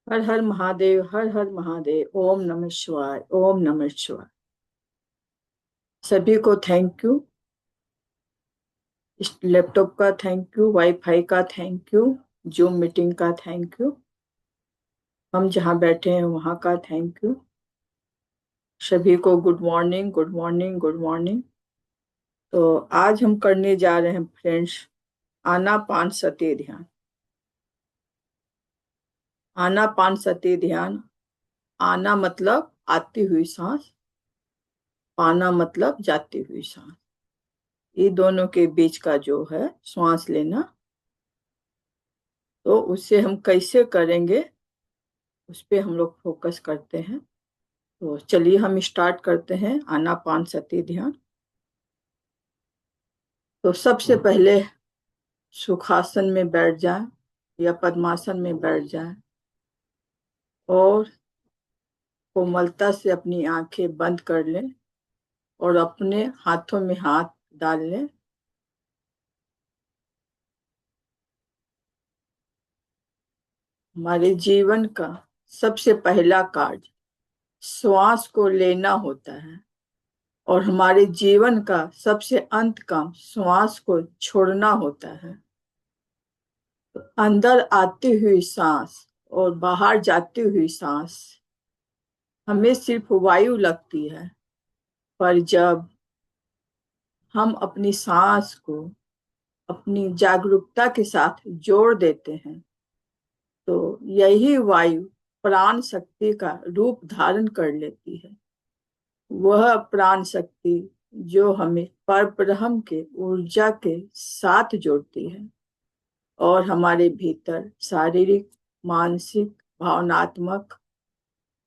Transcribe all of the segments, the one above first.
हर हर महादेव, हर हर महादेव। ओम नमः शिवाय, ओम नमः शिवाय। सभी को थैंक यू। इस लैपटॉप का थैंक यू, वाईफाई का थैंक यू, जूम मीटिंग का थैंक यू, हम जहाँ बैठे हैं वहाँ का थैंक यू। सभी को good morning, good morning, good morning. तो आज हम करने जा रहे हैं फ्रेंड्स, आनापान सती ध्यान। आनापान सती ध्यान। आना मतलब आती हुई सांस, पाना मतलब जाती हुई सांस। ये दोनों के बीच का जो है श्वास लेना, तो उससे हम कैसे करेंगे उस पे हम लोग फोकस करते हैं। तो चलिए हम स्टार्ट करते हैं आनापान सती ध्यान। तो सबसे पहले सुखासन में बैठ जाएं या पद्मासन में बैठ जाएं और कोमलता से अपनी आंखें बंद कर लें और अपने हाथों में हाथ डाल लें। हमारे जीवन का सबसे पहला कार्य श्वास को लेना होता है और हमारे जीवन का सबसे अंत काम श्वास को छोड़ना होता है। अंदर आती हुई सांस और बाहर जाती हुई सांस हमें सिर्फ वायु लगती है, पर जब हम अपनी सांस को अपनी जागरूकता के साथ जोड़ देते हैं तो यही वायु प्राण शक्ति का रूप धारण कर लेती है। वह प्राण शक्ति जो हमें परब्रह्म के ऊर्जा के साथ जोड़ती है और हमारे भीतर शारीरिक, मानसिक, भावनात्मक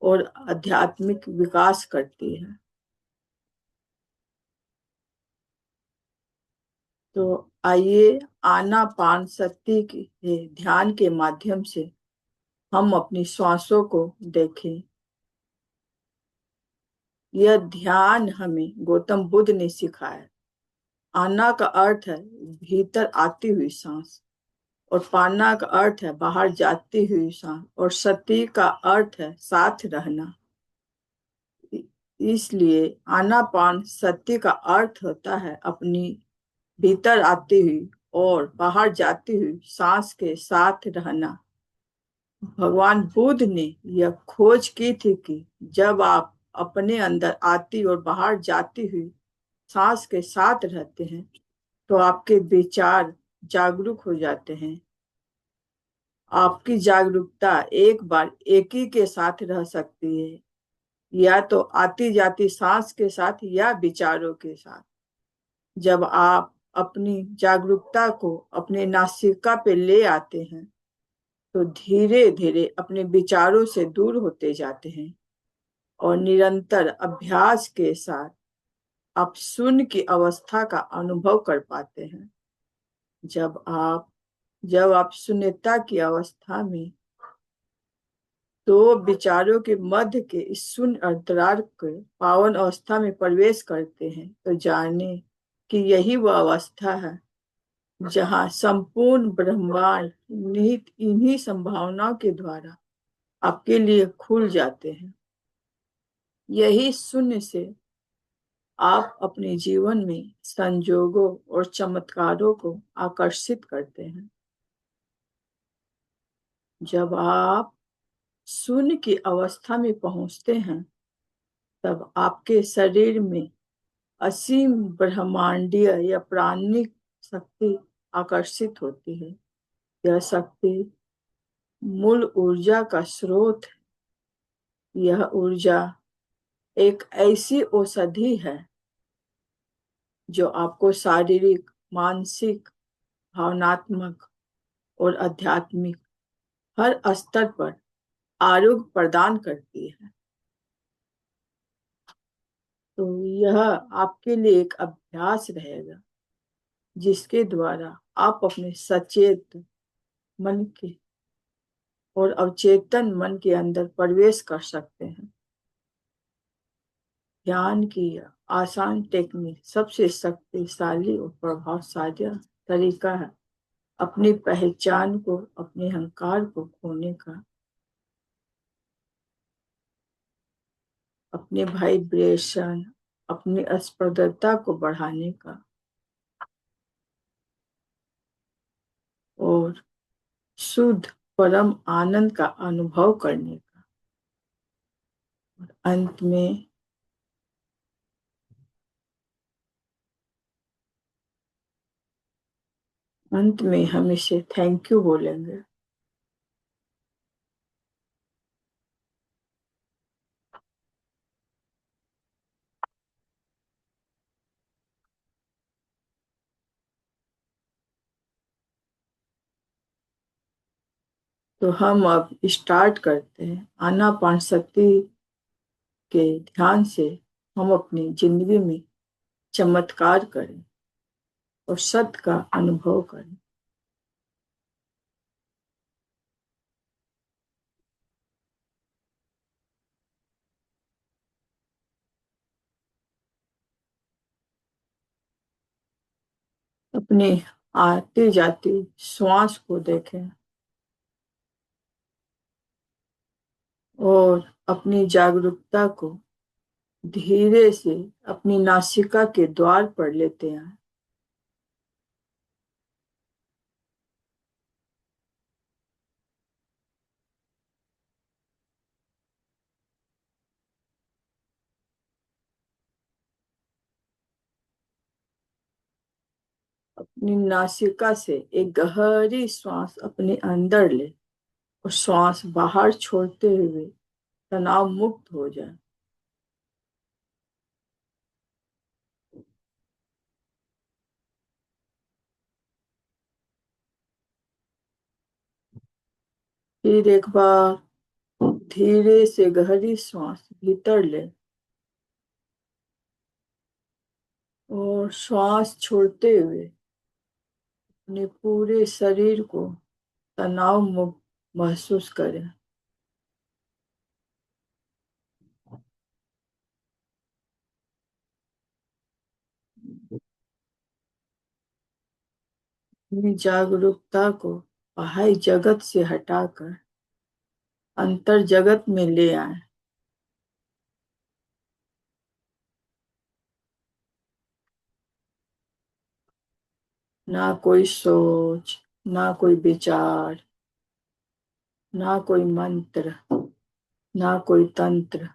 और आध्यात्मिक विकास करती है। तो आइए आनापान सती के ध्यान के माध्यम से हम अपनी श्वासों को देखें। यह ध्यान हमें गौतम बुद्ध ने सिखाया। आना का अर्थ है भीतर आती हुई सांस और पाना का अर्थ है बाहर जाती हुई सांस और सती का अर्थ है साथ रहना। इसलिए आनापान सती का अर्थ होता है अपनी भीतर आती हुई और बाहर जाती हुई सांस के साथ रहना। भगवान बुद्ध ने यह खोज की थी कि जब आप अपने अंदर आती और बाहर जाती हुई सांस के साथ रहते हैं तो आपके विचार जागरूक हो जाते हैं। आपकी जागरूकता एक बार एक ही के साथ रह सकती है, या तो आती जाती सांस के साथ या विचारों के साथ। जब आप अपनी जागरूकता को अपने नासिका पे ले आते हैं तो धीरे धीरे अपने विचारों से दूर होते जाते हैं और निरंतर अभ्यास के साथ आप शून्य की अवस्था का अनुभव कर पाते हैं। जब आप जब आप शून्यता की अवस्था में दो विचारों के मध्य के इस शून्य अंतराल के पावन अवस्था में प्रवेश करते हैं तो जाने कि यही वह अवस्था है जहाँ संपूर्ण ब्रह्मांड निहित इन्हीं संभावनाओं के द्वारा आपके लिए खुल जाते हैं। यही शून्य से आप अपने जीवन में संजोगों और चमत्कारों को आकर्षित करते हैं। जब आप शून्य की अवस्था में पहुंचते हैं तब आपके शरीर में असीम ब्रह्मांडीय या प्राणिक शक्ति आकर्षित होती है। यह शक्ति मूल ऊर्जा का स्रोत है। यह ऊर्जा एक ऐसी औषधि है जो आपको शारीरिक, मानसिक, भावनात्मक और आध्यात्मिक हर स्तर पर आरोग्य प्रदान करती है। तो यह आपके लिए एक अभ्यास रहेगा जिसके द्वारा आप अपने सचेत मन के और अवचेतन मन के अंदर प्रवेश कर सकते हैं। ध्यान की आसान टेक्निक, सबसे शक्तिशाली और प्रभावशाली तरीका है अपनी पहचान को, अपने अहंकार को खोने का। अपने वाइब्रेशन, अपनी स्पर्धता को बढ़ाने का और शुद्ध परम आनंद का अनुभव करने का। अंत में हम इसे थैंक यू बोलेंगे। तो हम अब स्टार्ट करते हैं। आनापानसति के ध्यान से हम अपनी जिंदगी में चमत्कार करें और सत्य का अनुभव करें। अपनी आती जाती श्वास को देखें और अपनी जागरूकता को धीरे से अपनी नासिका के द्वार पर लेते हैं। अपनी नासिका से एक गहरी श्वास अपने अंदर ले और श्वास बाहर छोड़ते हुए तनाव मुक्त हो जाए। फिर एक बार धीरे से गहरी श्वास भीतर ले और श्वास छोड़ते हुए अपने पूरे शरीर को तनाव मुक्त महसूस करें। अपनी जागरूकता को बाह्य जगत से हटाकर अंतर जगत में ले आए। ना कोई सोच, ना कोई विचार, ना कोई मंत्र, ना कोई तंत्र।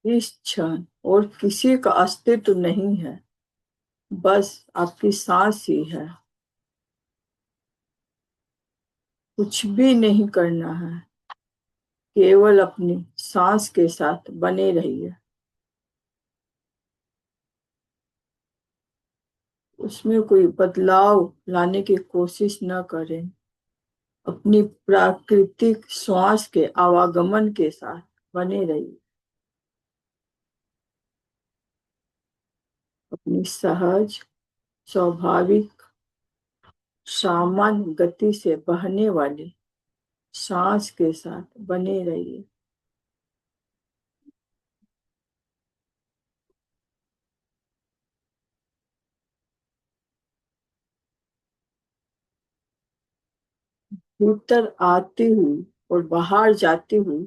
इस क्षण और किसी का अस्तित्व नहीं है, बस आपकी सांस ही है। कुछ भी नहीं करना है, केवल अपनी सांस के साथ बने रहिए। उसमें कोई बदलाव लाने की कोशिश न करें। अपनी प्राकृतिक श्वास के आवागमन के साथ बने रहिए। अपनी सहज, स्वाभाविक, सामान्य गति से बहने वाली सांस के साथ बने रहिए। भीतर आती हुई और बाहर जाती हुई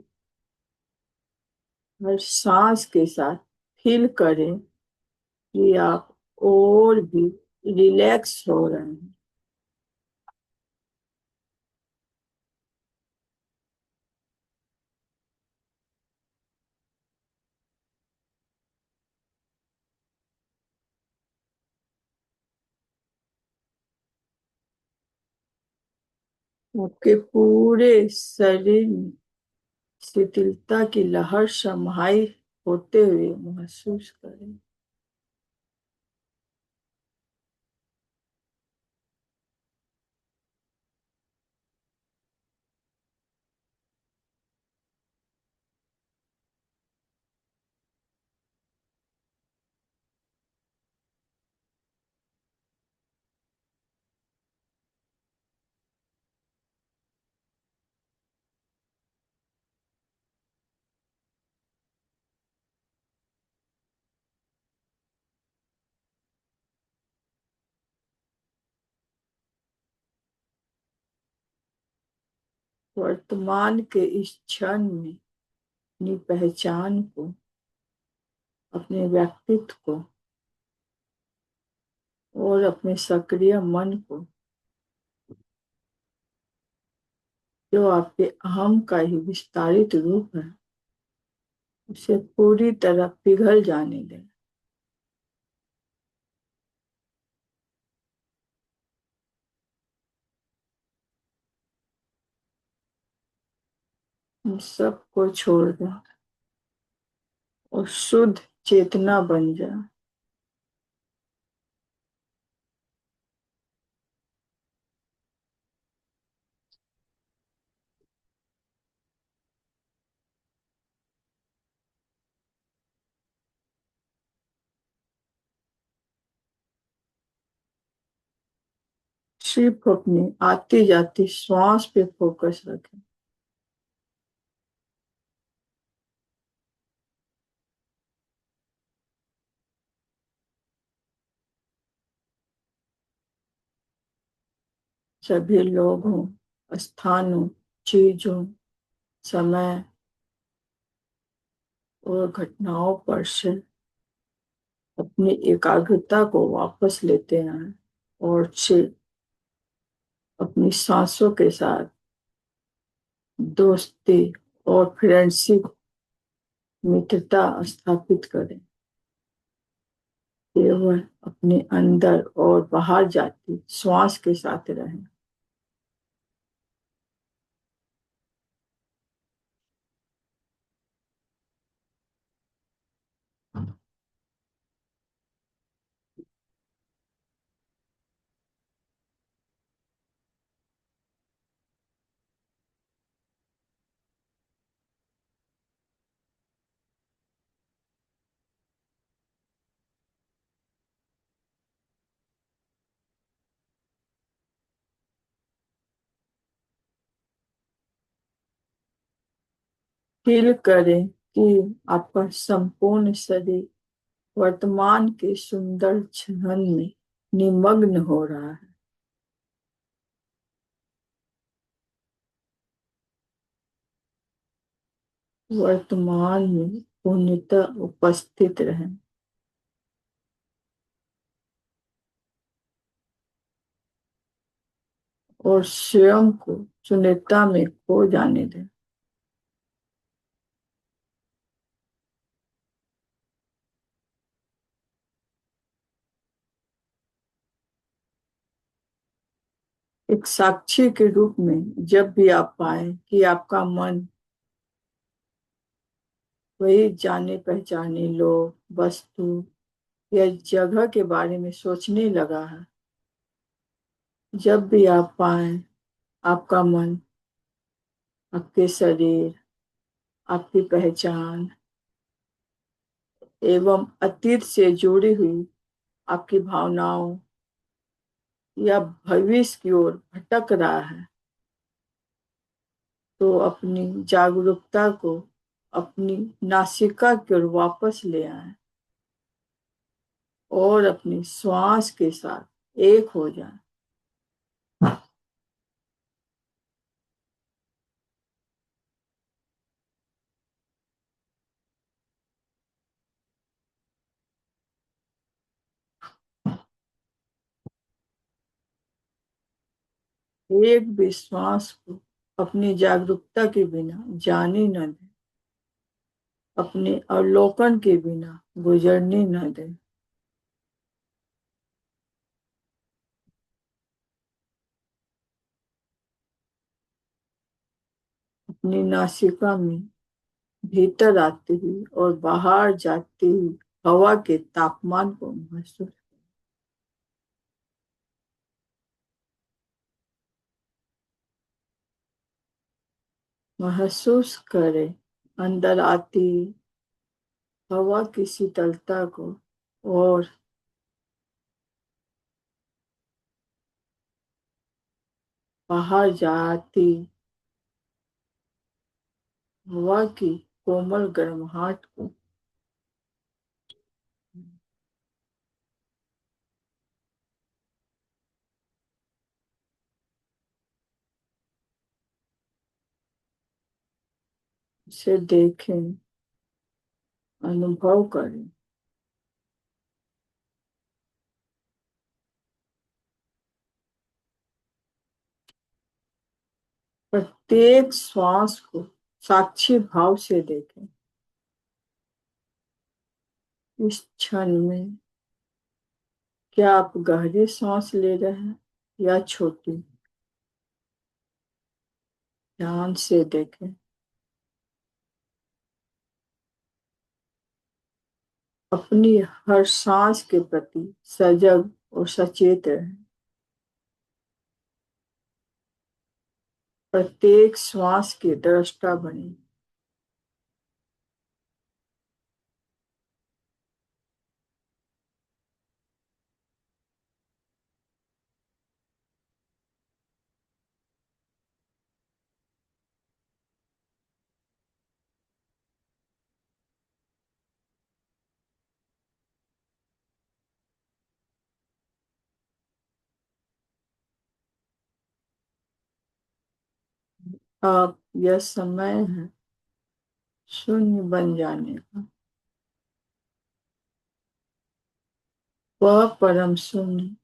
हर सांस के साथ फील करें कि आप और भी रिलैक्स हो रहे हैं। आपके पूरे शरीर में शिथिलता की लहर समाई होते हुए महसूस करें। वर्तमान के इस क्षण में अपनी पहचान को, अपने व्यक्तित्व को और अपने सक्रिय मन को, जो आपके अहम का ही विस्तारित रूप है, उसे पूरी तरह पिघल जाने दें। इन सबको छोड़ दें और शुद्ध चेतना बन जाए। सिर्फ अपनी आती जाती श्वास पे फोकस रखें। सभी लोगों, स्थानों, चीजों, समय और घटनाओं पर से अपनी एकाग्रता को वापस लेते हैं और सिर्फ अपनी सांसों के साथ दोस्ती और फ्रेंडशिप, मित्रता स्थापित करें। केवल अपने अंदर और बाहर जाती श्वास के साथ रहें। फील करें कि आपका संपूर्ण शरीर वर्तमान के सुंदर क्षण में निमग्न हो रहा है। वर्तमान में पूर्णतः उपस्थित रहें और स्वयं को शून्यता में खो जाने दें। एक साक्षी के रूप में जब भी आप पाए कि आपका मन वही जाने पहचाने लोग, वस्तु या जगह के बारे में सोचने लगा है, जब भी आप पाए आपका मन आपके शरीर, आपकी पहचान एवं अतीत से जुड़ी हुई आपकी भावनाओं या भविष्य की ओर भटक रहा है, तो अपनी जागरूकता को अपनी नासिका की ओर वापस ले आए और अपनी श्वास के साथ एक हो जाए। एक भी श्वास को अपनी जागरूकता के बिना जाने न दें, अपने अवलोकन के बिना गुजरने न दें। अपनी नासिका में भीतर आती हुई और बाहर जाती हुई हवा के तापमान को महसूस करें। अंदर आती हवा की शीतलता को और बाहर जाती हवा की कोमल गर्माहट को। उसे देखें, अनुभव करें। प्रत्येक श्वास को साक्षी भाव से देखें। इस क्षण में क्या आप गहरी सांस ले रहे हैं या छोटी? ध्यान से देखें। अपनी हर सांस के प्रति सजग और सचेत रहें। प्रत्येक श्वास की दृष्टा बने। अब यह समय है शून्य बन जाने का। वह परम शून्य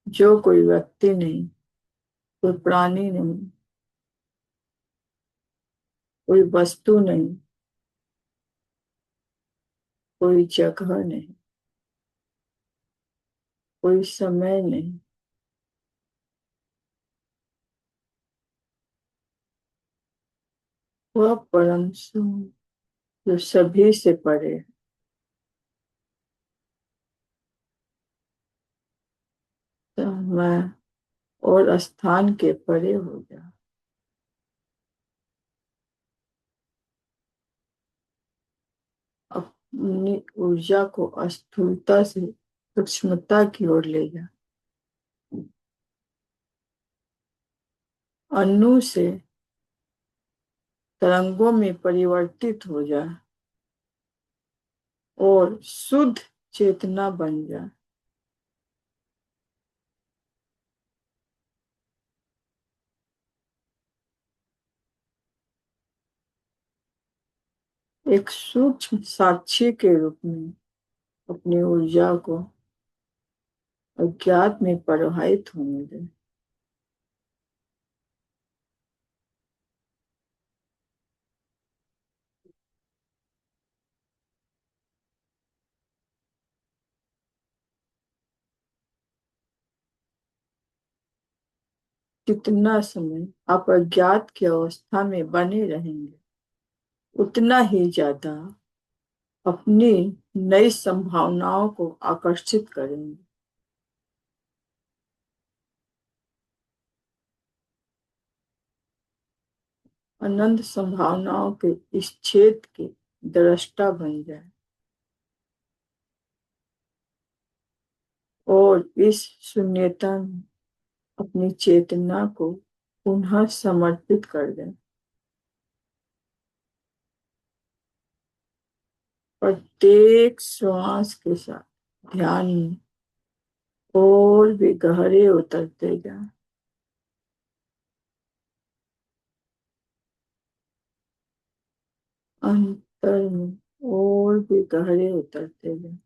जो कोई व्यक्ति नहीं, कोई प्राणी नहीं, कोई वस्तु नहीं, कोई जगह नहीं, कोई समय नहीं। वह परम शून्य जो सभी से परे है। समय और स्थान के परे हो जा। अपनी ऊर्जा को स्थूलता से सूक्ष्मता की ओर ले जा। अणु से तरंगों में परिवर्तित हो जा और शुद्ध चेतना बन जा। एक सूक्ष्म साक्षी के रूप में अपनी ऊर्जा को अज्ञात में प्रवाहित होने दे। जितना समय आप अज्ञात की अवस्था में बने रहेंगे, उतना ही ज्यादा अपनी नई संभावनाओं को आकर्षित करेंगे। अनंत संभावनाओं के इस क्षेत्र के दृष्टा बन जाए और इस शून्यता में अपनी चेतना को पुनः समर्पित कर दें। प्रत्येक श्वास के साथ ध्यान में और भी गहरे उतरते जाएं। अंतर में और भी गहरे उतरते जाएं।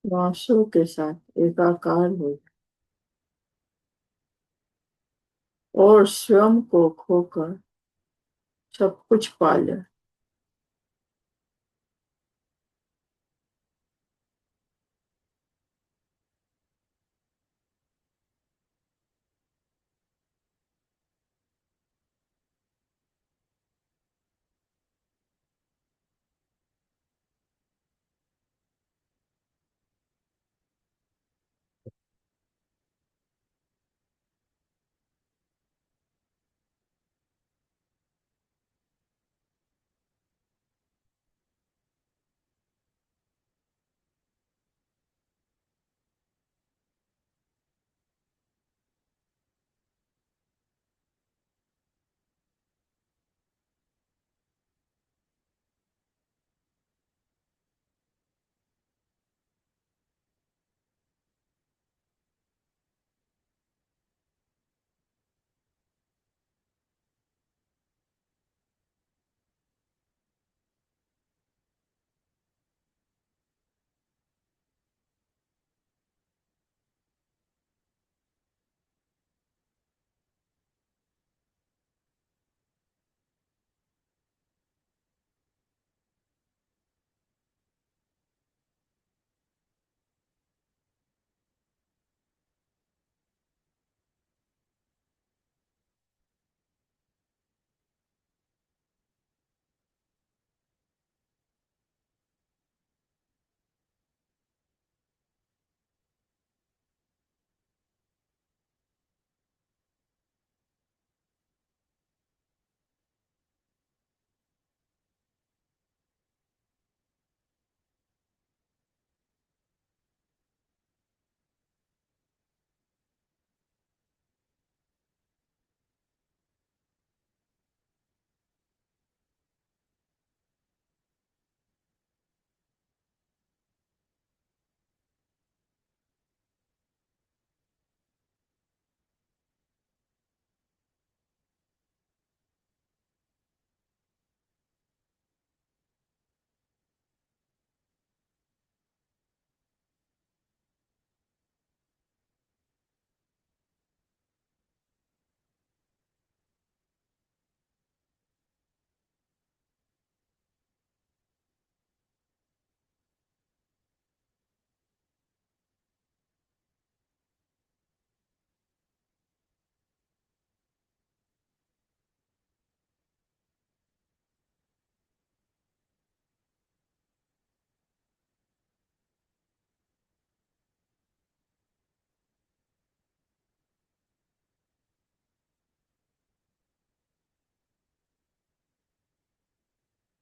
श्वासों के साथ एकाकार हो जाए और स्वयं को खोकर सब कुछ पा ले।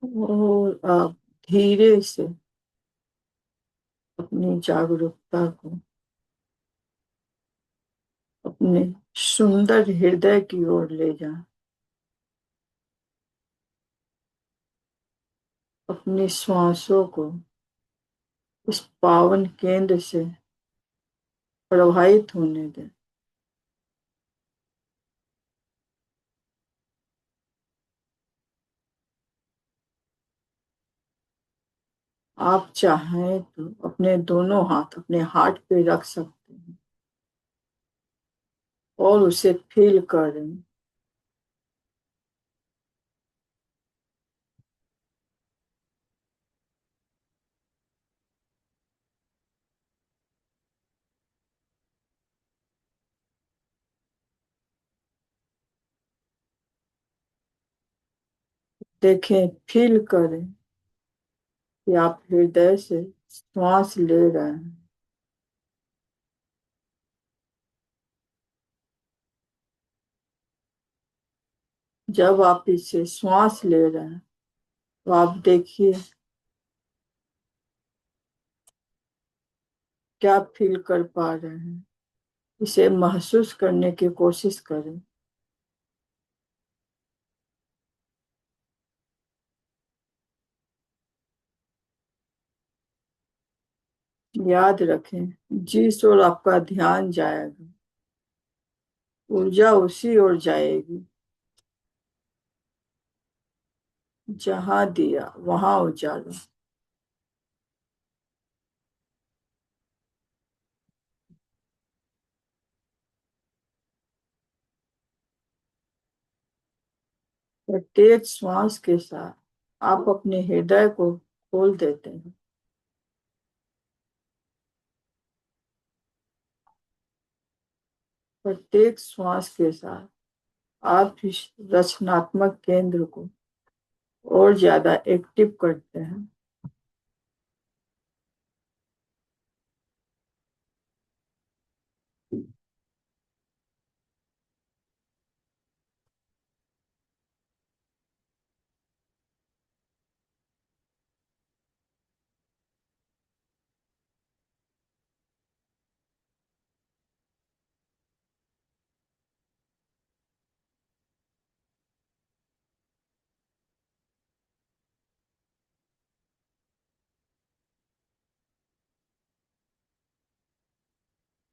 और आप धीरे से अपनी जागरूकता को अपने सुंदर हृदय की ओर ले जाएं। अपनी श्वासों को इस पावन केंद्र से प्रवाहित होने दें। आप चाहें तो अपने दोनों हाथ अपने हार्ट पे रख सकते हैं और उसे फील करें। देखें, फील करें कि आप हृदय से श्वास ले रहे हैं। जब आप इसे श्वास ले रहे हैं तो आप देखिए क्या फील कर पा रहे हैं। इसे महसूस करने की कोशिश करें। याद रखें, जिस ओर आपका ध्यान जाएगा ऊर्जा उसी ओर जाएगी। जहां दिया वहां उजाला। प्रत्येक श्वास के साथ आप अपने हृदय को खोल देते हैं। प्रत्येक श्वास के साथ आप इस रचनात्मक केंद्र को और ज्यादा एक्टिव करते हैं।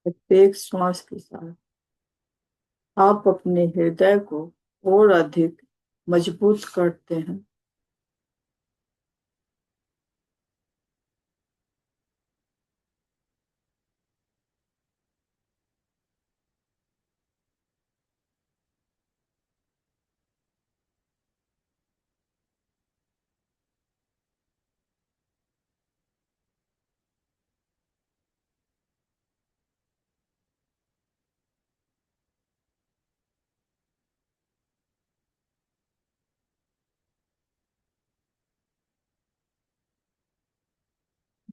प्रत्येक श्वास के साथ आप अपने हृदय को और अधिक मजबूत करते हैं।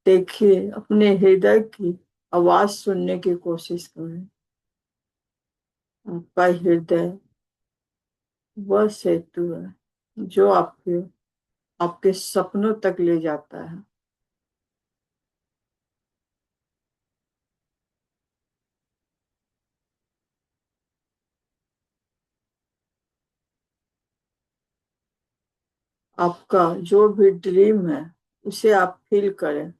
देखिए, अपने हृदय की आवाज सुनने की कोशिश करें। आपका हृदय वह सेतु है जो आपके सपनों तक ले जाता है। आपका जो भी ड्रीम है उसे आप फील करें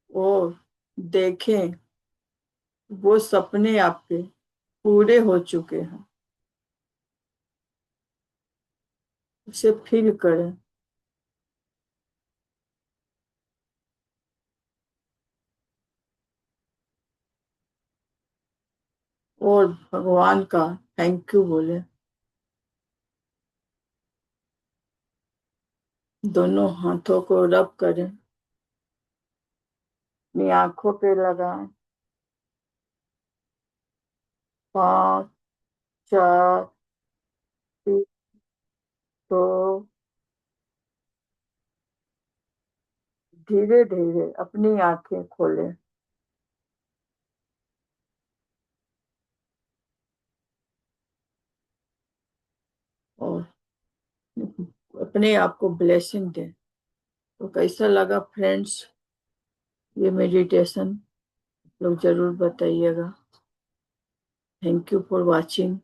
और देखें वो सपने आपके पूरे हो चुके हैं। उसे फील करें और भगवान का थैंक यू बोले। दोनों हाथों को रब करें, अपनी आंखों पे लगाएं। 5, 4, 3, 2। धीरे धीरे अपनी आंखें खोलें। अपने आप को ब्लेसिंग दें। तो कैसा लगा फ्रेंड्स ये मेडिटेशन, लोग जरूर बताइएगा। Thank you for watching.